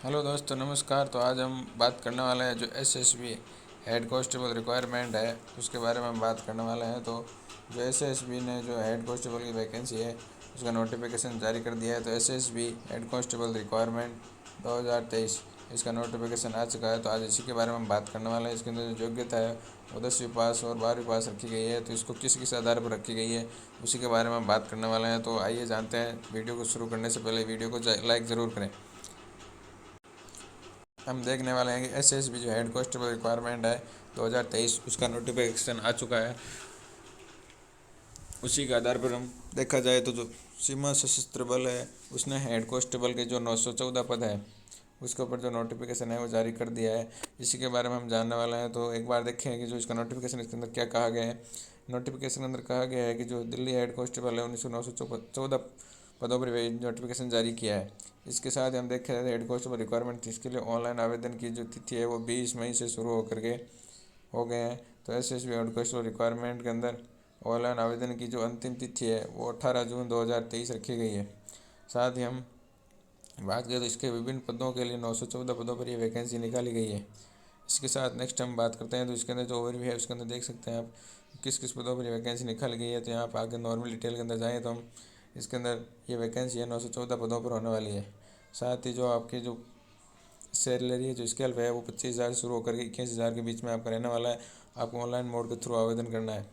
Hello दोस्तों, नमस्कार। तो आज हम बात करने वाले हैं जो एसएसबी हेड कांस्टेबल रिक्वायरमेंट है उसके बारे में हम बात करने वाले हैं। तो जो एसएसबी ने जो हेड कांस्टेबल की वैकेंसी है उसका नोटिफिकेशन जारी कर दिया है। तो एसएसबी हेड कांस्टेबल रिक्वायरमेंट 2023 इसका नोटिफिकेशन आ चुका है। तो आज इसी के बारे में हम बात करने वाले हैं। इसके अंदर जो योग्यता है वो 10वीं पास और 12वीं पास रखी गई है। तो इसको किस किस आधार पर रखी गई है उसी के बारे में हम बात करने वाले हैं। तो आइए जानते हैं। वीडियो को शुरू करने से पहले वीडियो को लाइक ज़रूर करें। हम देखने वाले हैं कि एसएसबी जो हेड कांस्टेबल रिक्वायरमेंट है 2023 उसका नोटिफिकेशन आ चुका है। उसी के आधार पर हम देखा जाए तो जो सीमा सशस्त्र बल है उसने हेड कांस्टेबल के जो 914 पद है उसके ऊपर जो नोटिफिकेशन है वो जारी कर दिया है। इसी के बारे में हम जानने वाले हैं। तो एक बार देखें कि जो इसका नोटिफिकेशन इसके अंदर क्या कहा गया है। नोटिफिकेशन के अंदर कहा गया है कि जो दिल्ली हेड कांस्टेबल है 1914 पदों पर नोटिफिकेशन जारी किया है। इसके साथ हम देख रहे थे हेड कांस्टेबल रिक्वायरमेंट इसके लिए ऑनलाइन आवेदन की जो तिथि है वो 20 मई से शुरू होकर के हो गए हैं। तो एसएसबी हेड कांस्टेबल रिक्वायरमेंट के अंदर ऑनलाइन आवेदन की जो अंतिम तिथि है वो 18 जून 2023 रखी गई है। साथ ही हम बात करें तो इसके विभिन्न पदों के लिए 914 पदों पर ये वैकेंसी निकाली गई है। इसके साथ नेक्स्ट हम बात करते हैं। तो इसके अंदर जो ओवरव्यू है उसके अंदर देख सकते हैं आप किस किस पदों पर ये वैकेंसी निकाली गई है। तो यहाँ पर आगे नॉर्मल डिटेल के अंदर जाएँ तो हम इसके अंदर ये वैकेंसी है 914 पदों पर होने वाली है। साथ ही जो आपकी जो सैलरी है जो स्केल है वो 25,000 शुरू होकर के 21,000 के बीच में आपका रहने वाला है। आपको ऑनलाइन मोड के थ्रू आवेदन करना है।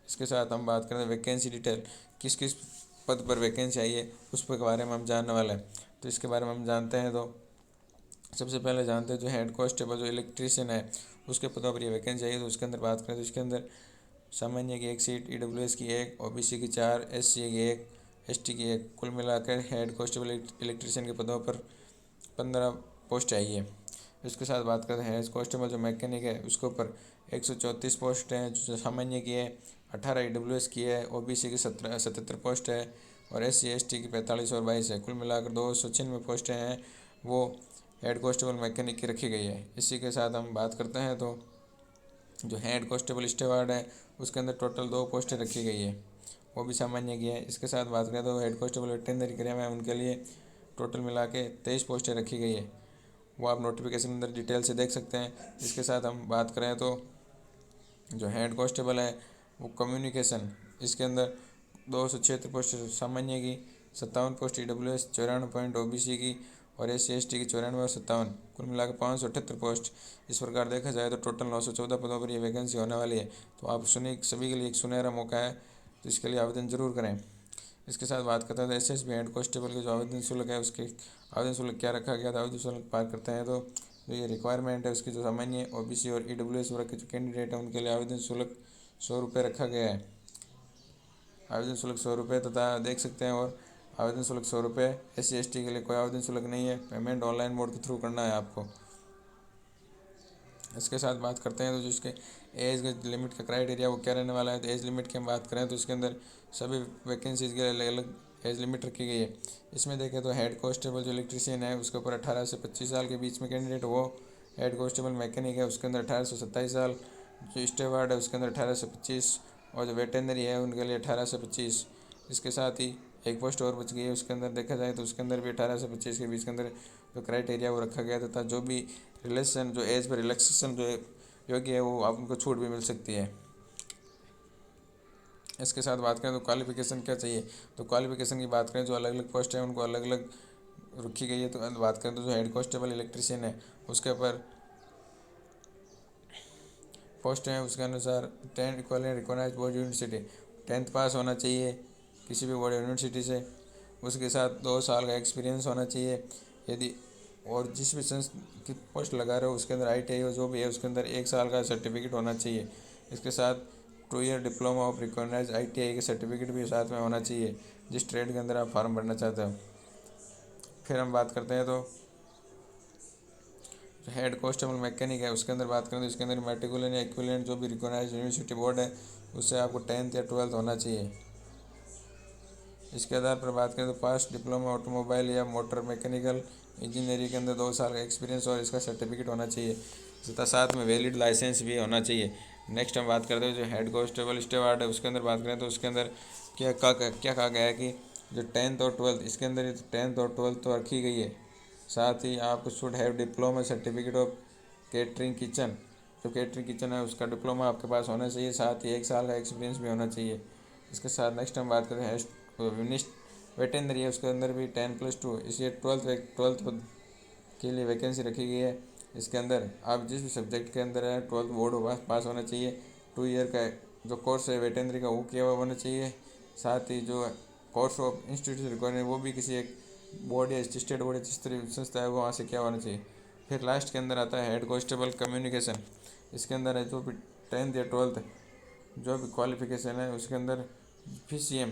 इसके साथ हम बात करें वैकेंसी डिटेल किस किस पद पर वैकेंसी आई है उस पर के बारे में हम जानने वाले हैं। तो इसके बारे में हम जानते हैं। तो सबसे पहले जानते हैं जो हेड कांस्टेबल जो इलेक्ट्रीशियन है उसके पदों पर ये वैकेंसी आई है। तो उसके अंदर बात करें तो इसके अंदर सामान्य की एक सीट, ईडब्ल्यूएस की एक, ओबीसी की 4, एससी की एक, एसटी की एक, कुल मिलाकर हेड कांस्टेबल इलेक्ट्रीशियन के पदों पर 15 पोस्ट आई है। इसके साथ बात करते हैं हेड कांस्टेबल जो मैकेनिक है उसके ऊपर 134 पोस्ट हैं जो सामान्य की है, 18 ईडब्ल्यूएस की है, ओबीसी की 77 पोस्ट है और एससी एसटी की 45 और 22 है। कुल मिलाकर 296 पोस्टें हैं वो हेड कांस्टेबल मैकेनिक की रखी गई है। इसी के साथ हम बात करते हैं। तो जो हेड कांस्टेबल स्टेवार्ड है उसके अंदर टोटल 2 पोस्टें रखी गई है, वो भी सामान्य की है। इसके साथ बात करें तो हेड कांस्टेबल वेटरनरी क्राइम है उनके लिए टोटल मिला के 23 पोस्टें रखी गई है। वो आप नोटिफिकेशन अंदर डिटेल से देख सकते हैं। इसके साथ हम बात करें तो जो हेड कांस्टेबल है वो कम्युनिकेशन इसके अंदर 276 पोस्ट सामान्य की, 57 पोस्ट ईडब्ल्यूएस, 94 पॉइंट ओबीसी की और एससी एसटी की 94 और 57, कुल मिलाकर 578 पोस्ट। इस प्रकार देखा जाए तो टोटल 914 पदों पर ये वैकेंसी होने वाली है। तो आप सुनिए, सभी के लिए एक सुनहरा मौका है, तो इसके लिए आवेदन जरूर करें। इसके साथ बात करते हैं तो एसएसबी हेड कांस्टेबल के जो आवेदन शुल्क है उसके आवेदन शुल्क क्या रखा गया था। आवेदन शुल्क बात करते हैं तो जो ये रिक्वायरमेंट है उसकी जो सामान्य ओबीसी और ईडब्ल्यूएस वर्ग के जो कैंडिडेट हैं उनके लिए आवेदन शुल्क 100 रुपये रखा गया है। आवेदन शुल्क 100 रुपये तथा देख सकते हैं। और आवेदन शुल्क 100 रुपये, एससी एसटी के लिए कोई आवेदन शुल्क नहीं है। पेमेंट ऑनलाइन मोड के थ्रू करना है आपको। इसके साथ बात करते हैं तो जो इसके एज लिमिट का क्राइटेरिया वो क्या रहने वाला है। तो एज लिमिट की हम बात करें तो इसके अंदर सभी वैकेंसीज के लिए अलग अलग एज लिमिट रखी गई है। इसमें देखें तो हेड कांस्टेबल जो इलेक्ट्रीशियन है उसके ऊपर 18 से 25 साल के बीच में कैंडिडेट वो। हेड कांस्टेबल मैकेनिक है उसके अंदर 18 से 27 साल। जो स्टेवार्ड है उसके अंदर 18 से 25 और जो वेटनरी है उनके लिए 18 से 25। इसके साथ ही एक पोस्ट और बच गई है उसके अंदर देखा जाए तो उसके अंदर भी 18 से 25 के बीच के अंदर जो क्राइटेरिया वो रखा गया तथा जो भी रिलेक्शन जो एज पर रिलैक्सेशन जो योग्य है वो आप उनको छूट भी मिल सकती है। इसके साथ बात करें तो क्वालिफिकेशन क्या चाहिए। तो क्वालिफिकेशन की बात करें जो अलग अलग पोस्ट है उनको अलग अलग रखी गई है। तो बात करें तो जो हेड कांस्टेबल इलेक्ट्रीशियन है उसके ऊपर पोस्ट हैं उसके अनुसार 10 equal recognise board university 10th pass होना चाहिए किसी भी बोर्ड यूनिवर्सिटी से। उसके साथ 2 साल का एक्सपीरियंस होना चाहिए यदि, और जिस भी की पोस्ट लगा रहे हो उसके अंदर आईटीआई हो जो भी है उसके अंदर 1 साल का सर्टिफिकेट होना चाहिए। इसके साथ 2 year diploma of recognise ITI के सर्टिफिकेट भी साथ में होना चाहिए जिस ट्रेड के अंदर आप फॉर्म भरना चाहते हो। फिर हम बात करते हैं तो जो हेड कांस्टेबल मैकेनिक है उसके अंदर बात करें तो इसके अंदर मेट्रिकुलेशन या इक्विवेलेंट जो भी रिकॉग्नाइज यूनिवर्सिटी बोर्ड है उससे आपको 10th या 12th होना चाहिए। इसके आधार पर बात करें तो पास डिप्लोमा ऑटोमोबाइल या मोटर मैकेनिकल इंजीनियरिंग के अंदर 2 साल का एक्सपीरियंस और इसका सर्टिफिकेट होना चाहिए तथा साथ में वैलिड लाइसेंस भी होना चाहिए। नेक्स्ट हम बात करते हैं जो हेड कांस्टेबल स्टेवार्ड है उसके अंदर बात करें तो उसके अंदर क्या कहा गया है कि जो 10th और 12th इसके अंदर 10th और 12th तो रखी गई है साथ ही आपको should have diploma certificate of catering kitchen, जो केटरिंग किचन है उसका डिप्लोमा आपके पास होना चाहिए, साथ ही 1 साल का एक्सपीरियंस भी होना चाहिए। इसके साथ नेक्स्ट हम बात करते हैं वेटेनरी है, उसके अंदर भी 10+2, इसलिए ट्वेल्थ के लिए वैकेंसी रखी गई है। इसके अंदर आप जिस भी सब्जेक्ट के अंदर है 12th बोर्ड पास होना चाहिए। 2 ईयर का जो कोर्स है वेटेनरी का वो किया हुआ होना चाहिए। साथ ही जो कोर्स ऑफ इंस्टीट्यूट रिक्वायरमेंट वो भी किसी एक बोर्ड या स्टेट बोर्ड या जिस तरह संस्था है वो वहाँ से क्या होना चाहिए। फिर लास्ट के अंदर आता है हेड कांस्टेबल कम्युनिकेशन। इसके अंदर है जो भी 10th या 12th जो भी क्वालिफिकेशन है उसके अंदर PCM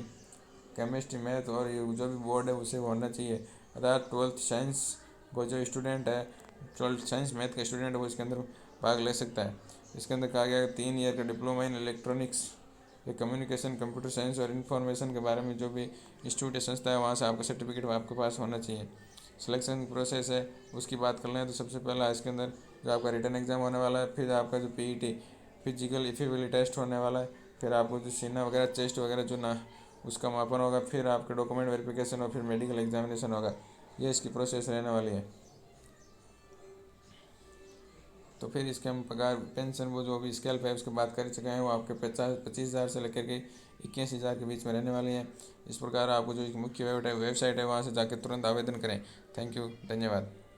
केमिस्ट्री मैथ और ये जो भी बोर्ड है उसे वो होना चाहिए। अर्थात 12th साइंस को जो स्टूडेंट है 12th साइंस मैथ का स्टूडेंट है वो इसके अंदर भाग ले सकता है। इसके अंदर कहा गया है 3 ईयर का डिप्लोमा इन इलेक्ट्रॉनिक्स या कम्युनिकेशन कंप्यूटर साइंस और इन्फॉर्मेशन के बारे में जो भी इंस्टीट्यूट या संस्था है वहाँ से आपका सर्टिफिकेट आपके पास होना चाहिए। सिलेक्शन प्रोसेस है उसकी बात कर लें तो सबसे पहला इसके अंदर जो आपका रिटन एग्ज़ाम होने वाला है, फिर आपका जो PET फिजिकल इफिबिलिटी टेस्ट होने वाला है, फिर आपको जो सीना वगैरह चेस्ट वगैरह जो ना उसका मापन होगा, फिर आपके डॉक्यूमेंट वेरिफिकेशन और फिर मेडिकल एग्जामिनेशन होगा। ये इसकी प्रोसेस रहने वाली है। तो फिर इसके हम पगार पेंशन वो जो भी स्केल पे है उसकी बात कर चुके हैं, वो आपके 25,000 से लेकर के 81,000 के बीच में रहने वाली है। इस प्रकार आपको जो एक मुख्य वेबसाइट है वहाँ से जाकर तुरंत आवेदन करें। थैंक यू, धन्यवाद।